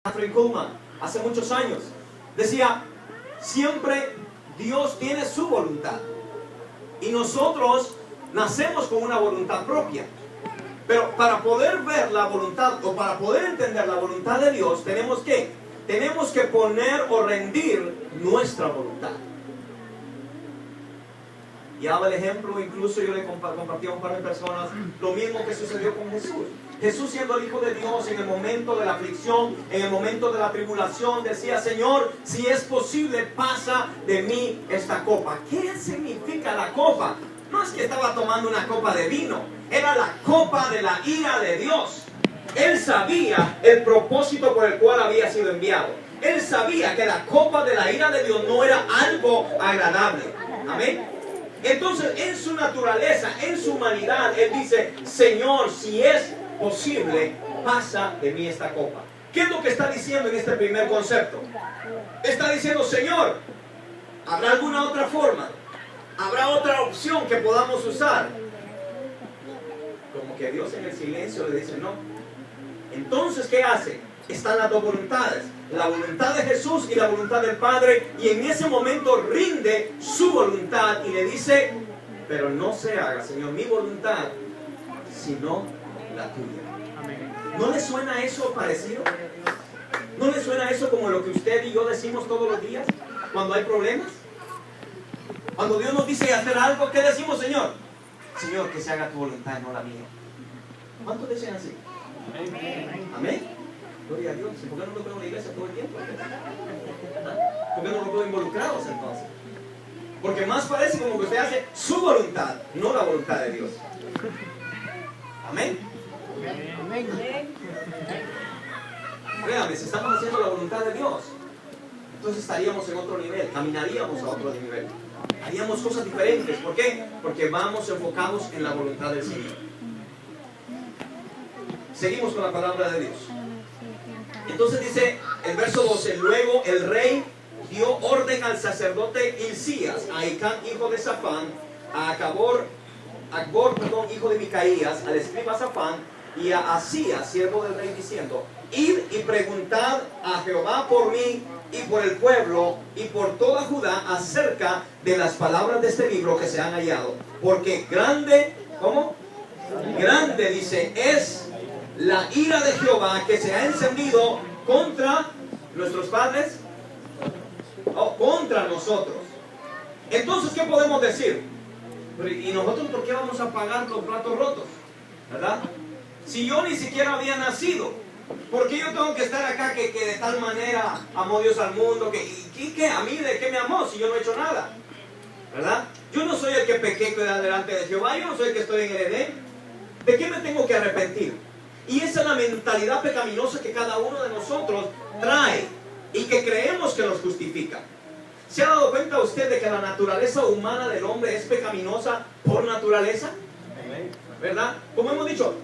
Kathryn Kuhlman, hace muchos años, decía, siempre Dios tiene su voluntad. Y nosotros nacemos con una voluntad propia. Pero para poder ver la voluntad o para poder entender la voluntad de Dios, tenemos que poner o rendir nuestra voluntad. Y daba el ejemplo, incluso yo le compartí a un par de personas lo mismo que sucedió con Jesús. Jesús, siendo el Hijo de Dios, en el momento de la aflicción, en el momento de la tribulación, decía, Señor, si es posible, pasa de mí esta copa. ¿Qué significa la copa? No es que estaba tomando una copa de vino, era la copa de la ira de Dios. Él sabía el propósito por el cual había sido enviado. Él sabía que la copa de la ira de Dios no era algo agradable. Amén. Entonces, en su naturaleza, en su humanidad, Él dice, Señor, si es posible, pasa de mí esta copa. ¿Qué es lo que está diciendo en este primer concepto? Está diciendo, Señor, ¿habrá alguna otra forma? ¿Habrá otra opción que podamos usar? Como que Dios en el silencio le dice, no. Entonces, ¿qué hace? Están las dos voluntades, la voluntad de Jesús y la voluntad del Padre, y en ese momento rinde su voluntad y le dice, pero no se haga, Señor, mi voluntad, sino la tuya. Amén. ¿No le suena eso parecido? ¿No le suena eso como lo que usted y yo decimos todos los días cuando hay problemas? Cuando Dios nos dice hacer algo, ¿qué decimos, Señor? Señor, que se haga tu voluntad, no la mía. ¿Cuántos dicen así? Amén. Amén. Gloria a Dios. ¿Por qué no lo veo en la iglesia todo el tiempo? ¿Por qué no lo veo involucrados entonces? Porque más parece como que usted hace su voluntad, no la voluntad de Dios. Amén. Amén. Créame, si estamos haciendo la voluntad de Dios, entonces estaríamos en otro nivel, caminaríamos a otro nivel, haríamos cosas diferentes. ¿Por qué? Porque vamos enfocados en la voluntad del Señor. Seguimos con la palabra de Dios. Entonces dice el verso 12, luego el rey dio orden al sacerdote Hilcías, a Ahicam, hijo de Safán, a Acbor, hijo de Micaías, al escriba Safán, y a Asías, siervo del rey, diciendo, id y preguntad a Jehová por mí y por el pueblo y por toda Judá acerca de las palabras de este libro que se han hallado, porque grande, ¿cómo? Grande, dice, es la ira de Jehová que se ha encendido contra nuestros padres o contra nosotros. Entonces, ¿qué podemos decir? ¿Y nosotros por qué vamos a pagar los platos rotos? ¿Verdad? Si yo ni siquiera había nacido, ¿por qué yo tengo que estar acá que de tal manera amó Dios al mundo? ¿Qué? ¿A mí de qué me amó si yo no he hecho nada? ¿Verdad? Yo no soy el que pequé delante de Jehová, yo no soy el que estoy en el Edén. ¿De qué me tengo que arrepentir? Y esa es la mentalidad pecaminosa que cada uno de nosotros trae y que creemos que nos justifica. ¿Se ha dado cuenta usted de que la naturaleza humana del hombre es pecaminosa por naturaleza? ¿Verdad? Como hemos dicho,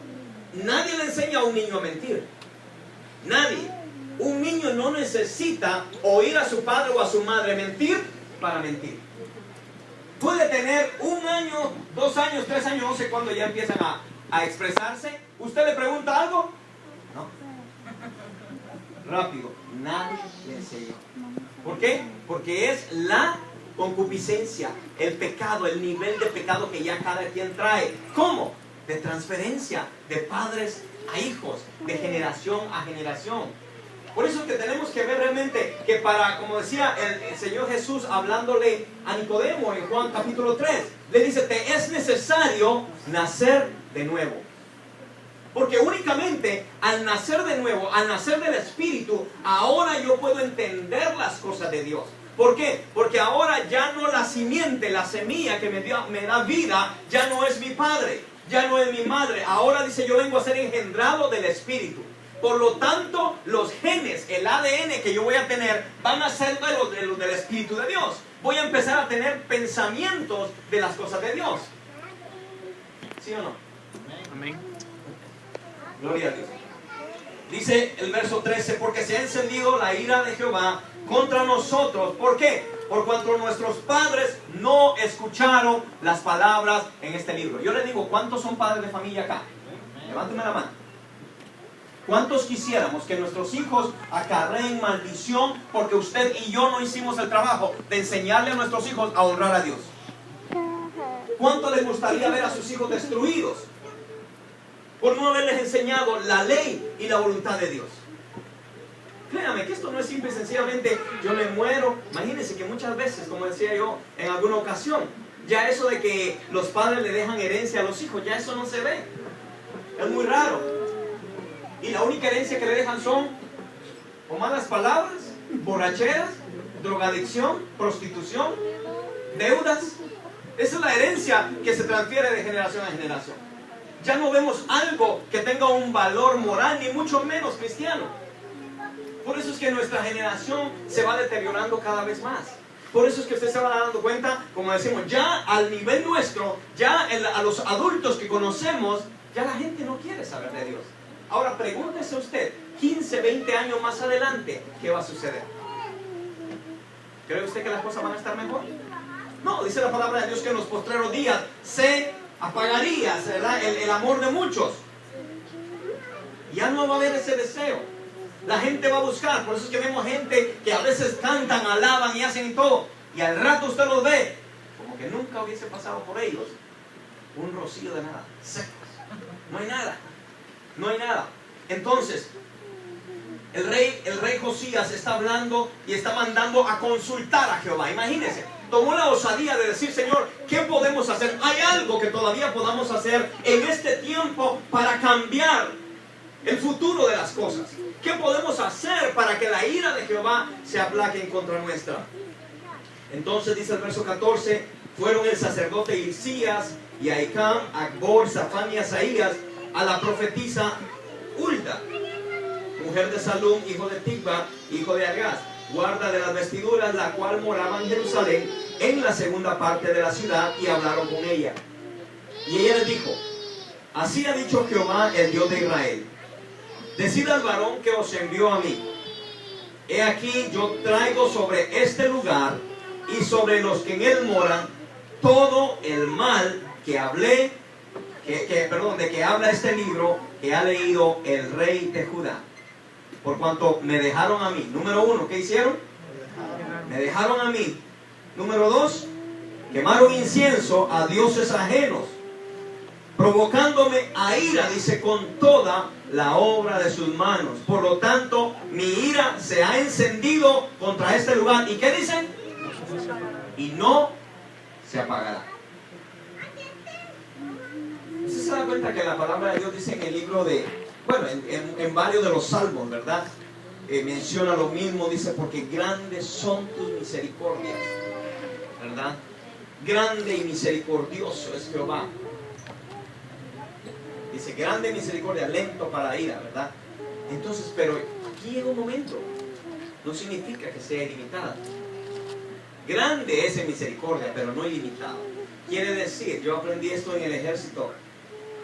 nadie le enseña a un niño a mentir. Nadie. Un niño no necesita oír a su padre o a su madre mentir para mentir. Puede tener 1 año, 2 años, 3 años, no sé cuándo ya empiezan a expresarse. ¿Usted le pregunta algo? No. Rápido. Nadie le enseñó. ¿Por qué? Porque es la concupiscencia, el pecado, el nivel de pecado que ya cada quien trae. ¿Cómo? De transferencia, de padres a hijos, de generación a generación. Por eso es que tenemos que ver realmente que como decía el Señor Jesús hablándole a Nicodemo en Juan capítulo 3, le dice, te es necesario nacer de nuevo. Porque únicamente al nacer de nuevo, al nacer del Espíritu, ahora yo puedo entender las cosas de Dios. ¿Por qué? Porque ahora ya no la simiente, la semilla que me da vida, ya no es mi padre, ya no es mi madre. Ahora dice, yo vengo a ser engendrado del Espíritu. Por lo tanto, los genes, el ADN que yo voy a tener, van a ser de los del Espíritu de Dios. Voy a empezar a tener pensamientos de las cosas de Dios. ¿Sí o no? Amén. Gloria a Dios. Dice el verso 13, porque se ha encendido la ira de Jehová contra nosotros. ¿Por qué? Por cuanto nuestros padres no escucharon las palabras en este libro. Yo les digo, ¿cuántos son padres de familia acá? Levántame la mano. ¿Cuántos quisiéramos que nuestros hijos acarreen maldición porque usted y yo no hicimos el trabajo de enseñarle a nuestros hijos a honrar a Dios? ¿Cuánto les gustaría ver a sus hijos destruidos por no haberles enseñado la ley y la voluntad de Dios? Créame que esto no es simple y sencillamente yo me muero. Imagínense que muchas veces, como decía yo en alguna ocasión, ya eso de que los padres le dejan herencia a los hijos, ya eso no se ve. Es muy raro. Y la única herencia que le dejan son o malas palabras, borracheras, drogadicción, prostitución, deudas. Esa es la herencia que se transfiere de generación en generación. Ya no vemos algo que tenga un valor moral, ni mucho menos cristiano. Por eso es que nuestra generación se va deteriorando cada vez más. Por eso es que usted se va dando cuenta, como decimos, ya al nivel nuestro, ya a los adultos que conocemos, ya la gente no quiere saber de Dios. Ahora pregúntese usted, 15, 20 años más adelante, ¿qué va a suceder? ¿Cree usted que las cosas van a estar mejor? No, dice la palabra de Dios que en los postreros días se apagaría, ¿verdad?, el amor de muchos. Ya no va a haber ese deseo. La gente va a buscar. Por eso es que vemos gente que a veces cantan, alaban y hacen todo. Y al rato usted los ve como que nunca hubiese pasado por ellos un rocío de nada, secos. No hay nada. No hay nada. Entonces, el rey Josías está hablando y está mandando a consultar a Jehová. Imagínense, tomó la osadía de decir: Señor, ¿qué podemos hacer? ¿Hay algo que todavía podamos hacer en este tiempo para cambiar el futuro de las cosas? ¿Qué podemos hacer para que la ira de Jehová se aplaque en contra nuestra? Entonces dice el verso 14: fueron el sacerdote Hilcías y Ahicam, Acbor, Safán y Asaías a la profetisa Hulda, mujer de Salum, hijo de Tikva, hijo de Agaz, guarda de las vestiduras, la cual moraba en Jerusalén, en la segunda parte de la ciudad, y hablaron con ella. Y ella les dijo: así ha dicho Jehová, el Dios de Israel: decid al varón que os envió a mí: he aquí yo traigo sobre este lugar y sobre los que en él moran todo el mal que hablé, de que habla este libro que ha leído el rey de Judá. Por cuanto me dejaron a mí. Número 1, ¿qué hicieron? Me dejaron a mí. Número 2, quemaron incienso a dioses ajenos, provocándome a ira, dice, con toda la obra de sus manos. Por lo tanto, mi ira se ha encendido contra este lugar. ¿Y qué dicen? Y no se apagará. ¿Usted se da cuenta que la palabra de Dios dice en el libro de, bueno, en varios de los salmos, ¿verdad? Menciona lo mismo, dice: porque grandes son tus misericordias, ¿verdad? Grande y misericordioso es Jehová. Dice: grande misericordia, lento para la ira, ¿verdad? Entonces, pero aquí llega un momento, no significa que sea ilimitada. Grande es en misericordia, pero no ilimitado. Quiere decir, yo aprendí esto en el ejército,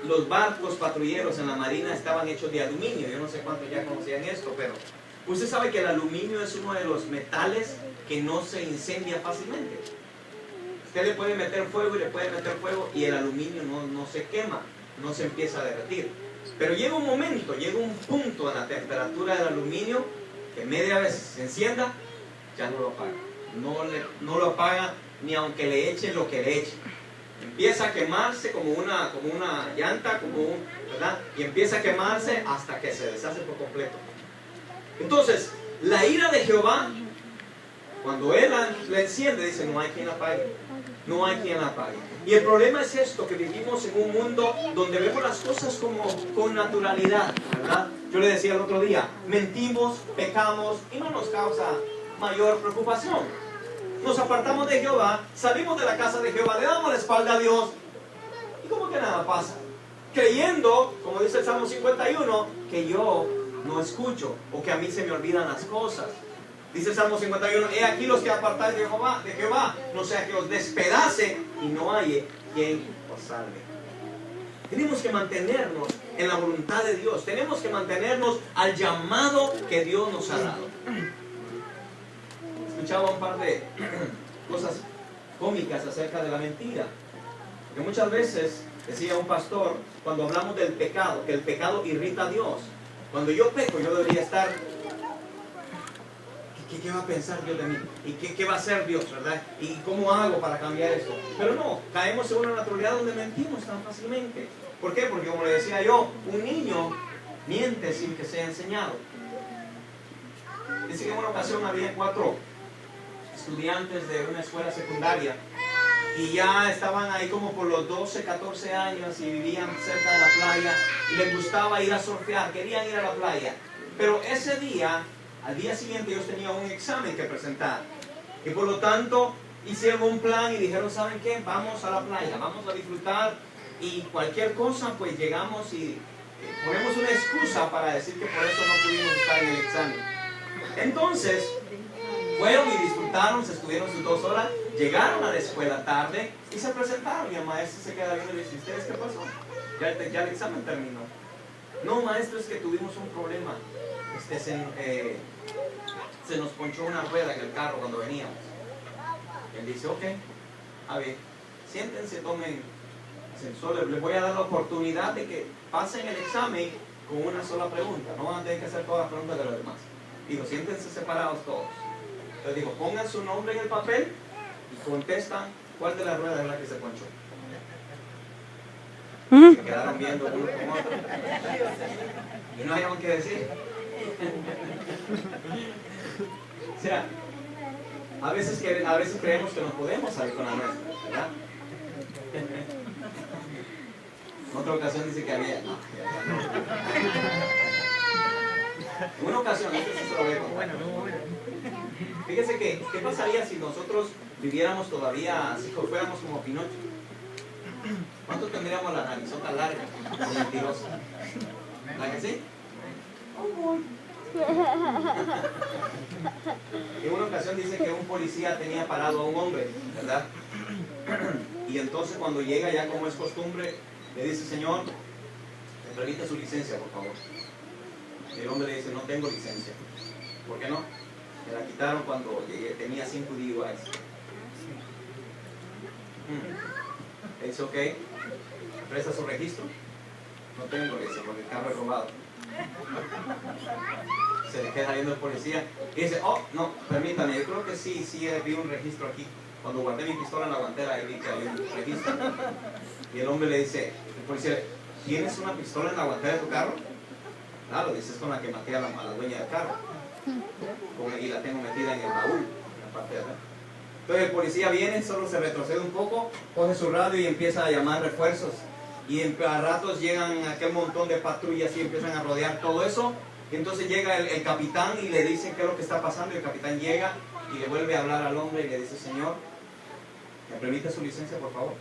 los barcos patrulleros en la marina estaban hechos de aluminio. Yo no sé cuántos ya conocían esto, pero usted sabe que el aluminio es uno de los metales que no se incendia fácilmente. Usted le puede meter fuego y le puede meter fuego y el aluminio no se quema, no se empieza a derretir. Pero llega un momento, llega un punto en la temperatura del aluminio que media vez se encienda, ya no lo apaga. No lo apaga ni aunque le echen lo que le echen. Empieza a quemarse como una llanta, ¿verdad? Y empieza a quemarse hasta que se deshace por completo. Entonces, la ira de Jehová, cuando Él la enciende, dice: no hay quien la apague. No hay quien la apague. Y el problema es esto, que vivimos en un mundo donde vemos las cosas como con naturalidad, ¿verdad? Yo le decía el otro día, mentimos, pecamos y no nos causa mayor preocupación. Nos apartamos de Jehová, salimos de la casa de Jehová, le damos la espalda a Dios y como que nada pasa, creyendo, como dice el Salmo 51, que yo no escucho o que a mí se me olvidan las cosas. Dice el Salmo 51: he aquí los que apartáis de Jehová, no sea que os despedace y no haya quien os salve. Tenemos que mantenernos en la voluntad de Dios, tenemos que mantenernos al llamado que Dios nos ha dado. Escuchaba un par de cosas cómicas acerca de la mentira, que muchas veces decía un pastor, cuando hablamos del pecado, que el pecado irrita a Dios, Cuando yo peco, yo debería estar, ¿qué va a pensar Dios de mí? ¿Y qué va a hacer Dios, verdad? ¿Y cómo hago para cambiar esto? Pero no, caemos en una naturalidad donde mentimos tan fácilmente. ¿Por qué? Porque como le decía yo, un niño miente sin que sea enseñado. Dice que en una ocasión había 4 estudiantes de una escuela secundaria y ya estaban ahí como por los 12, 14 años y vivían cerca de la playa y les gustaba ir a surfear, querían ir a la playa. Pero ese día, al día siguiente, ellos tenían un examen que presentar y por lo tanto hicieron un plan y dijeron, ¿saben qué? Vamos a la playa, vamos a disfrutar y cualquier cosa pues llegamos y ponemos una excusa para decir que por eso no pudimos estar en el examen. Entonces fueron y disfrutaron, se estuvieron sus 2 horas, llegaron a la escuela tarde y se presentaron y el maestro se queda viendo y dice, ¿ustedes qué pasó? Ya el examen terminó. No, maestro, es que tuvimos un problema. Se nos ponchó una rueda en el carro cuando veníamos. Él dice, ok, a ver, siéntense, tomen solo les voy a dar la oportunidad de que pasen el examen con una sola pregunta. No van a tener que hacer todas las preguntas de los demás. Digo, siéntense separados todos. Entonces digo, pongan su nombre en el papel y contestan cuál de las ruedas es la que se ponchó. Se quedaron viendo uno con otro y no hallaban qué decir. O sea, a veces creemos que no podemos salir con la nuestra, ¿verdad? En otra ocasión dice que había... No, en una ocasión, este sí se lo voy a contar. Fíjese que, ¿qué pasaría si nosotros viviéramos todavía así, como fuéramos como Pinocho? ¿Cuánto tendríamos la narizota larga o mentirosa? ¿La que sí? En una ocasión dice que un policía tenía parado a un hombre, ¿verdad? Y entonces cuando llega, ya como es costumbre, le dice, señor, me permite su licencia, por favor. Y el hombre le dice, no tengo licencia. ¿Por qué no? Me la quitaron cuando llegué, tenía 5 DUIs. Le dice, ok, ¿presta su registro? No tengo, le dice, porque el carro es robado. Se le queda viendo el policía y dice, oh, no, permítame, yo creo que sí vi un registro aquí. Cuando guardé mi pistola en la guantera, ahí vi que había un registro. Y el hombre le dice, el policía, ¿tienes una pistola en la guantera de tu carro? Claro, dice, es con la que maté a la dueña del carro. Y la tengo metida en el baúl, en la parte de atrás. Entonces el policía viene, solo se retrocede un poco, coge su radio y empieza a llamar refuerzos. Y a ratos llegan aquel montón de patrullas y empiezan a rodear todo eso. Y entonces llega el capitán y le dice qué es lo que está pasando. Y el capitán llega y le vuelve a hablar al hombre y le dice, señor, ¿me permite su licencia, por favor?